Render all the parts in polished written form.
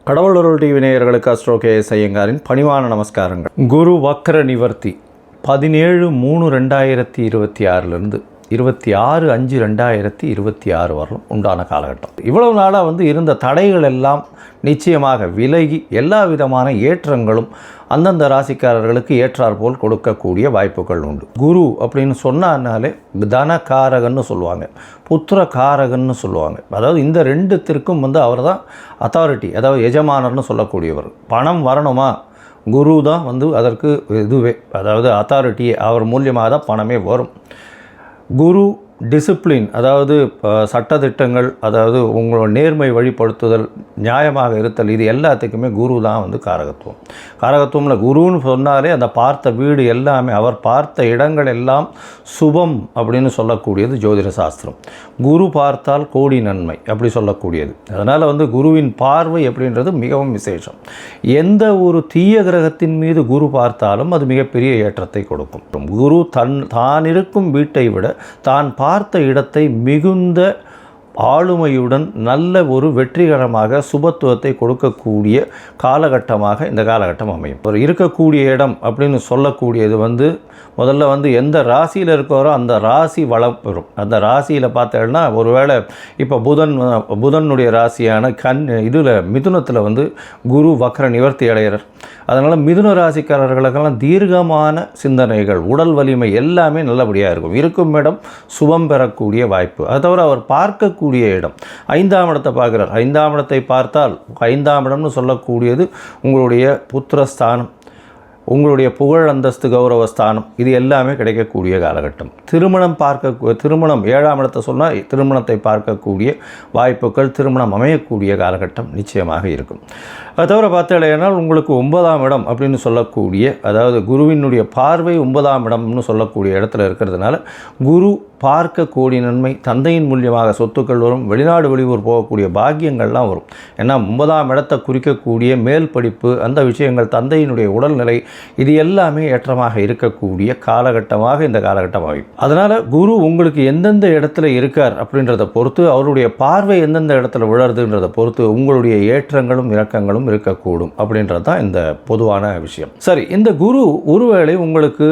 கடவுளருள் TV நேயர்களுக்கு astro KS ஐயங்காரின் பணிவான நமஸ்காரங்கள். குரு வக்ர நிவர்த்தி 17/3/2026 26/5/2026 வரலும் உண்டான காலகட்டம். இவ்வளவு நாளாக இருந்த தடைகள் எல்லாம் நிச்சயமாக விலகி எல்லா விதமான ஏற்றங்களும் அந்தந்த ராசிக்காரர்களுக்கு ஏற்றாற்போல் கொடுக்கக்கூடிய வாய்ப்புகள் உண்டு. குரு அப்படின்னு சொன்னாலே தனகாரகன்னு சொல்லுவாங்க, புத்திரகாரகன்னு சொல்லுவாங்க. அதாவது இந்த ரெண்டுத்திற்கும் அவர் தான் அத்தாரிட்டி, அதாவது எஜமானர்னு சொல்லக்கூடியவர். பணம் வரணுமா, குரு தான் அதற்கு இதுவே, அதாவது அத்தாரிட்டியே, அவர் மூலியமாக தான் பணமே வரும். குரு டிசிப்ளின், அதாவது சட்டத்திட்டங்கள், அதாவது உங்களோட நேர்மை வழிபடுத்துதல், நியாயமாக இருத்தல், இது எல்லாத்துக்குமே குரு தான் காரகத்துவம். காரகத்துவமில் குருன்னு சொன்னாலே அந்த பார்த்த வீடு எல்லாமே, அவர் பார்த்த இடங்கள் எல்லாம் சுபம் அப்படின்னு சொல்லக்கூடியது ஜோதிட சாஸ்திரம். குரு பார்த்தால் கோடி நன்மை அப்படி சொல்லக்கூடியது. அதனால் குருவின் பார்வை அப்படின்றது மிகவும் விசேஷம். எந்த ஒரு தீய கிரகத்தின் மீது குரு பார்த்தாலும் அது மிகப்பெரிய ஏற்றத்தை கொடுக்கும். குரு தான் இருக்கும் வீட்டை விட தான் பார்த்த இடத்தை மிகுந்த ஆளுமையுடன் நல்ல ஒரு வெற்றிகரமாக சுபத்துவத்தை கொடுக்கக்கூடிய காலகட்டமாக இந்த காலகட்டம் அமையும். ஒரு இருக்கக்கூடிய இடம் அப்படின்னு சொல்லக்கூடியது முதல்ல எந்த ராசியில் இருக்கிறோ அந்த ராசி வளம் பெறும். அந்த ராசியில் பார்த்தேன்னா, ஒருவேளை இப்போ புதனுடைய ராசியான இதில் மிதுனத்தில் குரு வக்ர நிவர்த்தி அடைகிறார். அதனால் மிதுன ராசிக்காரர்களுக்கெல்லாம் தீர்க்கமான சிந்தனைகள், உடல் வலிமை எல்லாமே நல்லபடியாக இருக்கும் இடம் சுபம் பெறக்கூடிய வாய்ப்பு. அது தவிர அவர் பார்க்கக்கூடிய இடம் 5ஆம் இடத்தை பார்க்குறார். 5ஆம் இடத்தை பார்த்தால் 5ஆம் இடம்னு சொல்லக்கூடியது உங்களுடைய புத்திரஸ்தானம், உங்களுடைய புகழ் அந்தஸ்து கௌரவஸ்தானம், இது எல்லாமே கிடைக்கக்கூடிய காலகட்டம். திருமணம் 7ஆம் இடத்தை சொன்னால் திருமணத்தை பார்க்கக்கூடிய வாய்ப்புகள், திருமணம் அமையக்கூடிய காலகட்டம் நிச்சயமாக இருக்கும். அது தவிர பார்த்தீங்கன்னா உங்களுக்கு 9ஆம் இடம் அப்படின்னு சொல்லக்கூடிய, அதாவது குருவினுடைய பார்வை 9ஆம் இடம்னு சொல்லக்கூடிய இடத்துல இருக்கிறதுனால குரு பார்க்க கோடி நன்மை, தந்தையின் மூலியமாக சொத்துக்கள் வரும், வெளிநாடு வெளியூர் போகக்கூடிய பாக்கியங்கள்லாம் வரும். ஏன்னா 9ஆம் இடத்தை குறிக்கக்கூடிய மேல் படிப்பு, அந்த விஷயங்கள், தந்தையினுடைய உடல்நிலை, இது எல்லாமே ஏற்றமாக இருக்கக்கூடிய காலகட்டமாக இந்த காலகட்டம் ஆகும். அதனால் குரு உங்களுக்கு எந்தெந்த இடத்துல இருக்கார் அப்படின்றத பொறுத்து, அவருடைய பார்வை எந்தெந்த இடத்துல விழறதுன்றதை பொறுத்து உங்களுடைய ஏற்றங்களும் இறக்கங்களும் இருக்கக்கூடும் அப்படின்றது தான் இந்த பொதுவான விஷயம். சரி, இந்த குரு ஒருவேளை உங்களுக்கு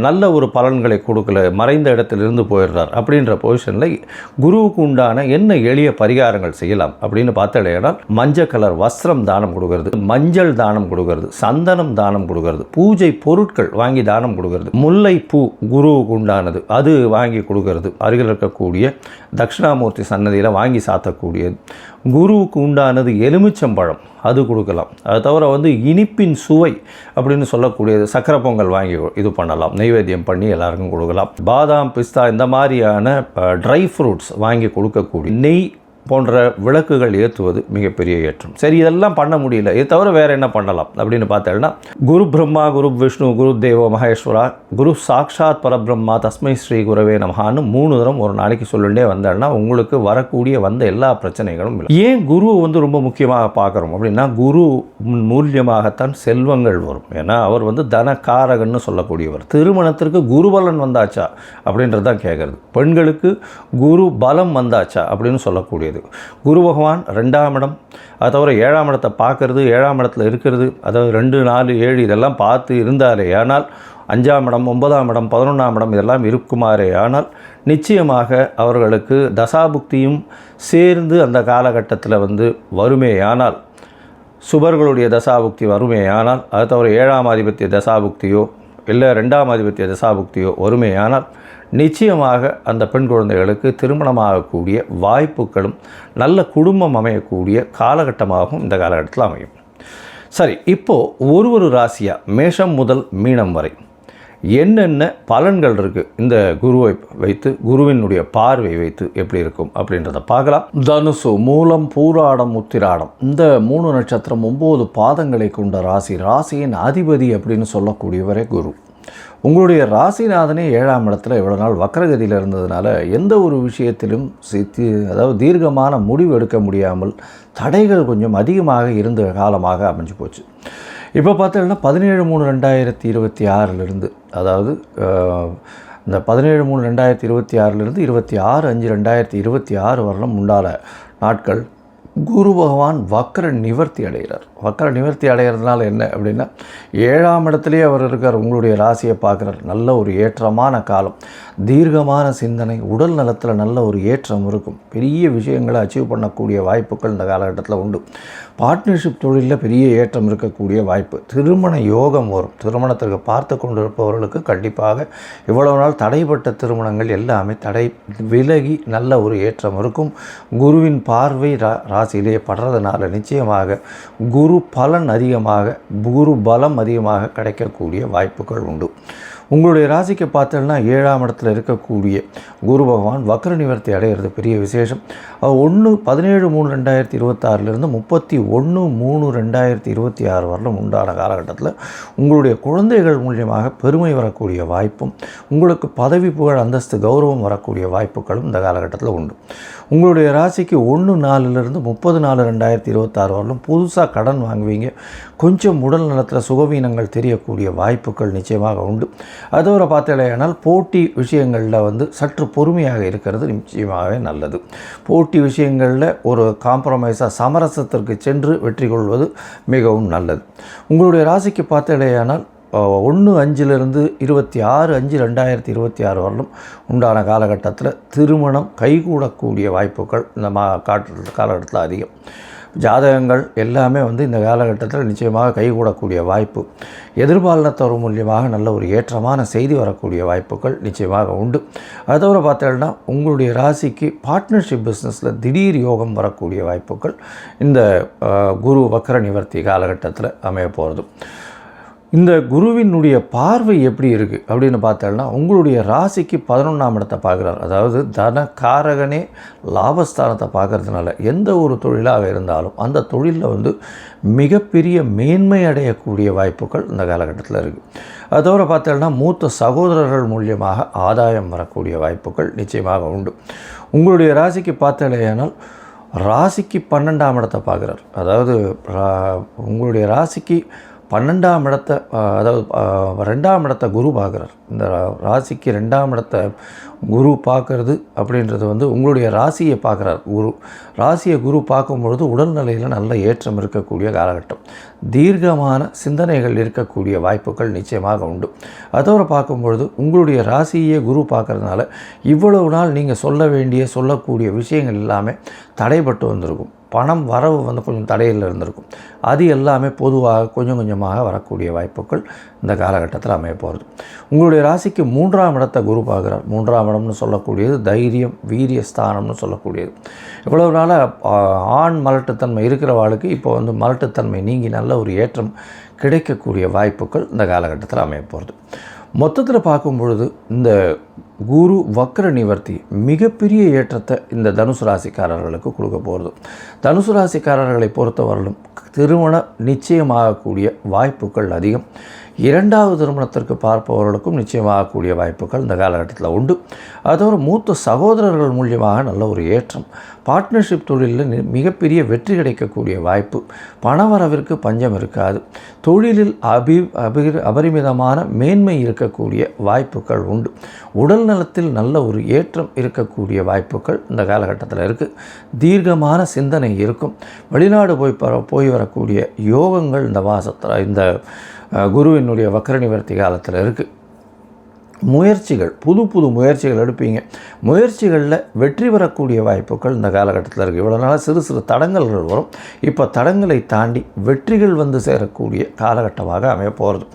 நல்ல ஒரு பலன்களை கொடுக்கல, மறைந்த இடத்திலிருந்து போயிடுறார் அப்படின்ற பொசிஷனில் குருவுக்கு உண்டான என்ன எளிய பரிகாரங்கள் செய்யலாம் அப்படின்னு பார்த்தடையால், மஞ்சள் கலர் வஸ்திரம் தானம் கொடுக்கறது, மஞ்சள் தானம் கொடுக்கறது, சந்தனம் தானம் கொடுக்கறது, பூஜை பொருட்கள் வாங்கி தானம் கொடுக்கறது, முல்லை பூ குருவுக்கு உண்டானது அது வாங்கி கொடுக்கறது, அருகில் இருக்கக்கூடிய தட்சிணாமூர்த்தி சன்னதியில் வாங்கி சாத்தக்கூடியது, குருவுக்கு உண்டானது எலுமிச்சம்பழம் அது கொடுக்கலாம். அது தவிர இனிப்பின் சுவை அப்படின்னு சொல்லக்கூடியது சக்கரை பொங்கல் வாங்கி இது பண்ணலாம், நைவேத்தியம் பண்ணி எல்லாருக்கும் கொடுக்கலாம். பாதாம், பிஸ்தா இந்த மாதிரியான ட்ரை ஃப்ரூட்ஸ் வாங்கி கொடுக்கக்கூடிய, நெய் போன்ற விளக்குகள் ஏற்றுவது மிகப்பெரிய ஏற்றம். சரி, இதெல்லாம் பண்ண முடியல, இது தவிர வேறு என்ன பண்ணலாம் அப்படின்னு பார்த்தேன்னா, குரு பிரம்மா, குரு விஷ்ணு, குரு தேவோ மகேஸ்வரா, குரு சாக்ஷாத் பரபிரம்மா, தஸ்மை ஸ்ரீ குரவே நமஹான்னு 3 தரம் ஒரு நாளைக்கு சொல்லிட்டே வந்தேன்னா உங்களுக்கு வரக்கூடிய எல்லா பிரச்சனைகளும் இல்லை. ஏன் குரு ரொம்ப முக்கியமாக பார்க்குறோம் அப்படின்னா, குரு மூலியமாகத்தான் செல்வங்கள் வரும். ஏன்னா அவர் தனகாரகன்னு சொல்லக்கூடியவர். திருமணத்திற்கு குருபலன் வந்தாச்சா அப்படின்றது தான் கேட்குறது. பெண்களுக்கு குரு பலம் வந்தாச்சா அப்படின்னு சொல்லக்கூடியது. குரு பகவான் 2ஆம் இடம், அது தவிர 7ஆம் இடத்தை பார்க்கறது, 7ஆம் இடத்துல இருக்கிறது, அதாவது 2, 4, 7 இதெல்லாம் பார்த்து இருந்தாலே ஆனால், 5ஆம் இடம், 9ஆம் இடம், 11ஆம் இடம் இதெல்லாம் இருக்குமாறே ஆனால் நிச்சயமாக அவர்களுக்கு தசாபுக்தியும் சேர்ந்து அந்த காலகட்டத்தில் வருமேயானால், சுபர்களுடைய தசாபுக்தி வருமேயானால், அது தவிர 7ஆம் ஆதிபத்திய தசாபுக்தியோ இல்லை 2ஆம் ஆதிபத்திய தசாபுக்தியோ வருமேயானால் நிச்சயமாக அந்த பெண் குழந்தைகளுக்கு திருமணமாகக்கூடிய வாய்ப்புகளும் நல்ல குடும்பம் அமையக்கூடிய காலகட்டமாகவும் இந்த காலகட்டத்தில் அமையும். சரி, இப்போது ஒரு ராசியாக மேஷம் முதல் மீனம் வரை என்னென்ன பலன்கள் இருக்குது இந்த குருவை வைத்து, குருவினுடைய பார்வை வைத்து எப்படி இருக்கும் அப்படின்றத பார்க்கலாம். தனுசு, மூலம், பூராடம், உத்திராடம் இந்த 3 நட்சத்திரம் 9 பாதங்களை கொண்ட ராசி. ராசியின் அதிபதி அப்படின்னு சொல்லக்கூடியவரே குரு. உங்களுடைய ராசிநாதனே 7ஆம் இடத்துல இவ்வளோ நாள் வக்ரகதியில் இருந்ததுனால எந்த ஒரு விஷயத்திலும் அதாவது தீர்க்கமான முடிவு எடுக்க முடியாமல் தடைகள் கொஞ்சம் அதிகமாக இருந்த காலமாக அமைஞ்சு போச்சு. இப்போ பார்த்தீங்கன்னா 17/3/2026 அதாவது இந்த 17/3/2026 26/5/2026 வரலும் உண்டான நாட்கள் குரு பகவான் வக்ர நிவர்த்தி அடைகிறார். வக்ர நிவர்த்தி அடைகிறதுனால என்ன அப்படின்னா, 7ஆம் இடத்துலேயே அவர் இருக்கார். உங்களுடைய ராசியை பார்க்குறார். நல்ல ஒரு ஏற்றமான காலம், தீர்க்கமான சிந்தனை, உடல் நலத்தில் நல்ல ஒரு ஏற்றம் இருக்கும். பெரிய விஷயங்களை அச்சீவ் பண்ணக்கூடிய வாய்ப்புகள் இந்த காலகட்டத்தில் உண்டு. பார்ட்னர்ஷிப் தொழிலில் பெரிய ஏற்றம் இருக்கக்கூடிய வாய்ப்பு. திருமண யோகம் வரும். திருமணத்திற்கு பார்த்து கொண்டிருப்பவர்களுக்கு கண்டிப்பாக இவ்வளவு நாள் தடைப்பட்ட திருமணங்கள் எல்லாமே தடை விலகி நல்ல ஒரு ஏற்றம் இருக்கும். குருவின் பார்வை ராசியிலேயே படுறதுனால நிச்சயமாக குரு பலன் அதிகமாக, குரு பலம் அதிகமாக கிடைக்கக்கூடிய வாய்ப்புகள் உண்டு. உங்களுடைய ராசிக்கு பார்த்தோன்னா 7ஆம் இடத்துல இருக்கக்கூடிய குரு பகவான் வக்ர நிவர்த்தி அடைகிறது பெரிய விசேஷம். 17/3/2026 31/3/2026 வரலும் உண்டான காலகட்டத்தில் உங்களுடைய குழந்தைகள் மூலியமாக பெருமை வரக்கூடிய வாய்ப்பும், உங்களுக்கு பதவி புகழ் அந்தஸ்து கௌரவம் வரக்கூடிய வாய்ப்புகளும் இந்த காலகட்டத்தில் உண்டு. உங்களுடைய ராசிக்கு 1/4 30/4/2026 வரலும் புதுசாக கடன் வாங்குவீங்க. கொஞ்சம் உடல் நலத்தில் சுகவீனங்கள் தெரியக்கூடிய வாய்ப்புகள் நிச்சயமாக உண்டு. அதோட பார்த்தீங்கன்னா போட்டி விஷயங்களில் சற்று பொறுமையாக இருக்கிறது நிச்சயமாகவே நல்லது. போட்டி விஷயங்களில் ஒரு காம்ப்ரமைஸாக சமரசத்திற்கு சென்று வெற்றி கொள்வது மிகவும் நல்லது. உங்களுடைய ராசிக்கு பார்த்தீங்கன்னா 1/5/26/5/2026 வரலும் உண்டான காலகட்டத்தில் திருமணம் கைகூடக்கூடிய வாய்ப்புகள் இந்த காலகட்டத்தில் அதிகம். ஜாதகங்கள் எல்லாமே இந்த காலகட்டத்தில் நிச்சயமாக கைகூடக்கூடிய வாய்ப்பு. எதிர்பாலினத்தவர் மூலியமாக நல்ல ஒரு ஏற்றமான செய்தி வரக்கூடிய வாய்ப்புகள் நிச்சயமாக உண்டு. அதோட பார்த்தீங்கன்னா உங்களுடைய ராசிக்கு பார்ட்னர்ஷிப் பிஸ்னஸில் திடீர் யோகம் வரக்கூடிய வாய்ப்புகள் இந்த குரு வக்ர நிவர்த்தி காலகட்டத்தில் அமைய போகிறது. இந்த குருவினுடைய பார்வை எப்படி இருக்குது அப்படின்னு பார்த்தோம்னா, உங்களுடைய ராசிக்கு 11ஆம் இடத்தை பார்க்குறார். அதாவது தனக்காரகனே லாபஸ்தானத்தை பார்க்கறதுனால எந்த ஒரு தொழிலாக இருந்தாலும் அந்த தொழிலில் மிகப்பெரிய மேன்மை அடையக்கூடிய வாய்ப்புகள் இந்த காலகட்டத்தில் இருக்குது. அதோடு பார்த்தோம்னா மூத்த சகோதரர்கள் மூலியமாக ஆதாயம் வரக்கூடிய வாய்ப்புகள் நிச்சயமாக உண்டு. உங்களுடைய ராசிக்கு பார்த்தேனால் ராசிக்கு 12ஆம் இடத்தை பார்க்குறார். அதாவது உங்களுடைய ராசிக்கு 12ஆம் இடத்தை, அதாவது 2ஆம் இடத்தை குரு பார்க்குறார். இந்த ராசிக்கு 2ஆம் இடத்தை குரு பார்க்குறது அப்படின்றது உங்களுடைய ராசியை பார்க்குறார். ராசியை குரு பார்க்கும்பொழுது உடல்நிலையில் நல்ல ஏற்றம் இருக்கக்கூடிய காலகட்டம், தீர்க்கமான சிந்தனைகள் இருக்கக்கூடிய வாய்ப்புகள் நிச்சயமாக உண்டு. அதோடு பார்க்கும்பொழுது உங்களுடைய ராசியை குரு பார்க்குறதுனால இவ்வளவு நாள் நீங்கள் சொல்லக்கூடிய விஷயங்கள் எல்லாமே தடைப்பட்டு வந்திருக்கும். பணம் வரவு கொஞ்சம் தடையில் இருந்திருக்கும். அது எல்லாமே பொதுவாக கொஞ்சம் கொஞ்சமாக வரக்கூடிய வாய்ப்புகள் இந்த காலகட்டத்தில் அமைய போகிறது. உங்களுடைய ராசிக்கு 3ஆம் இடத்தை குரு பார்க்குறார். 3ஆம் இடம்னு சொல்லக்கூடியது தைரியம், வீரிய ஸ்தானம்னு சொல்லக்கூடியது. இவ்வளவு நாள் ஆண் மலட்டுத்தன்மை இருக்கிறவாளுக்கு இப்போ மலட்டுத்தன்மை நீங்கி நல்ல ஒரு ஏற்றம் கிடைக்கக்கூடிய வாய்ப்புகள் இந்த காலகட்டத்தில் அமைய போகிறது. மொத்தத்தில் பார்க்கும் பொழுது இந்த குரு வக்ர நிவர்த்தி மிகப்பெரிய ஏற்றத்தை இந்த தனுசு ராசிக்காரர்களுக்கு கொடுக்க போகிறது. தனுசு ராசிக்காரர்களை பொறுத்தவரையிலும் திருமணம் நிச்சயமாகக்கூடிய வாய்ப்புகள் அதிகம். 2வது திருமணத்திற்கு பார்ப்பவர்களுக்கும் நிச்சயமாகக்கூடிய வாய்ப்புகள் இந்த காலகட்டத்தில் உண்டு. அதோடு மூத்த சகோதரர்கள் மூலியமாக நல்ல ஒரு ஏற்றம், பார்ட்னர்ஷிப் தொழிலில் மிகப்பெரிய வெற்றி கிடைக்கக்கூடிய வாய்ப்பு, பணவரவிற்கு பஞ்சம் இருக்காது, தொழிலில் அபரிமிதமான மேன்மை இருக்கக்கூடிய வாய்ப்புகள் உண்டு. உடல் நலத்தில் நல்ல ஒரு ஏற்றம் இருக்கக்கூடிய வாய்ப்புகள் இந்த காலகட்டத்தில் இருக்குது. தீர்க்கமான சிந்தனை இருக்கும். வெளிநாடு போய் வரக்கூடிய யோகங்கள் இந்த மாதத்தில் இந்த குருவினுடைய வக்ர நிவர்த்தி காலத்தில் இருக்குது. முயற்சிகள், புது முயற்சிகள் எடுப்பீங்க. முயற்சிகளில் வெற்றி பெறக்கூடிய வாய்ப்புகள் இந்த காலகட்டத்தில் இருக்குது. இவ்வளோ நாளாக சிறு தடங்கல்கள் வரும். இப்போ தடங்களை தாண்டி வெற்றிகள் சேரக்கூடிய காலகட்டமாக அமைய போகிறது.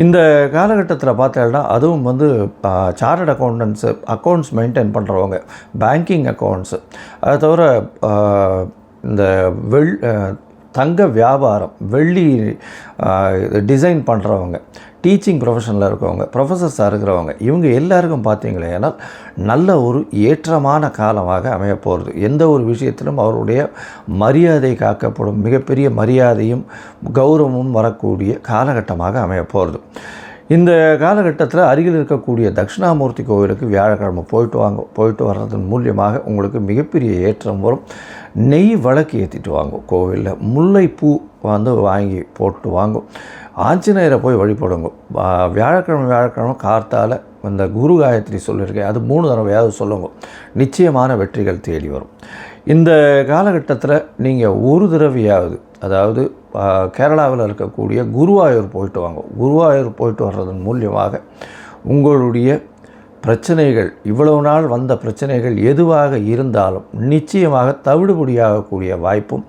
இந்த காலகட்டத்தில் பார்த்தோம்னா அதுவும் சார்ட்டர்ட் அக்கௌண்ட்ஸ் மெயின்டைன் பண்ணுறவங்க, பேங்கிங் அக்கௌண்ட்ஸு, அதை தவிர இந்த தங்க வியாபாரம், வெள்ளி டிசைன் பண்ணுறவங்க, டீச்சிங் ப்ரொஃபஷனில் இருக்கவங்க, ப்ரொஃபஸர்ஸாக இருக்கிறவங்க, இவங்க எல்லாருக்கும் பார்த்தீங்களே ஏன்னால் நல்ல ஒரு ஏற்றமான காலமாக அமைய போகிறது. எந்த ஒரு விஷயத்திலும் அவருடைய மரியாதை காக்கப்படும், மிகப்பெரிய மரியாதையும் கௌரவமும் வரக்கூடிய காலகட்டமாக அமைய போகிறது. இந்த காலகட்டத்தில் அருகில் இருக்கக்கூடிய தட்சிணாமூர்த்தி கோவிலுக்கு வியாழக்கிழமை போயிட்டு வர்றதன் மூலியமாக உங்களுக்கு மிகப்பெரிய ஏற்றம் வரும். நெய் விளக்கு ஏற்றிட்டு வாங்கும். கோவிலில் முல்லைப்பூ வாங்கி போட்டு வாங்கும். ஆஞ்சநேயரை போய் வழிபடுங்க. வியாழக்கிழமை கார்த்தால் இந்த குரு காயத்ரி சொல்லியிருக்கேன், அது 3 தடவையாவது சொல்லுங்க. நிச்சயமான வெற்றிகள் தேடி வரும். இந்த காலகட்டத்தில் நீங்கள் ஒரு தடவையாவது, அதாவது கேரளாவில் இருக்கக்கூடிய குருவாயூர் போயிட்டு வாங்க. குருவாயூர் போயிட்டு வர்றதன் மூலியமாக உங்களுடைய பிரச்சனைகள், இவ்வளவு நாள் வந்த பிரச்சனைகள் எதுவாக இருந்தாலும் நிச்சயமாக தவிடுபடியாகக்கூடிய வாய்ப்பும்,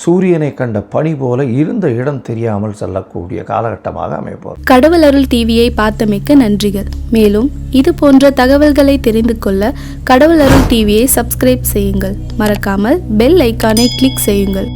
சூரியனை கண்ட பனி போல இருந்த இடம் தெரியாமல் செல்லக்கூடிய காலகட்டமாக அமைப்போம். கடவுள் அருள் டிவியை பார்த்தமைக்க நன்றிகள். மேலும் இது போன்ற தகவல்களை தெரிந்து கொள்ள கடவுள் அருள் டிவியை சப்ஸ்கிரைப் செய்யுங்கள். மறக்காமல் பெல் ஐக்கானை கிளிக் செய்யுங்கள்.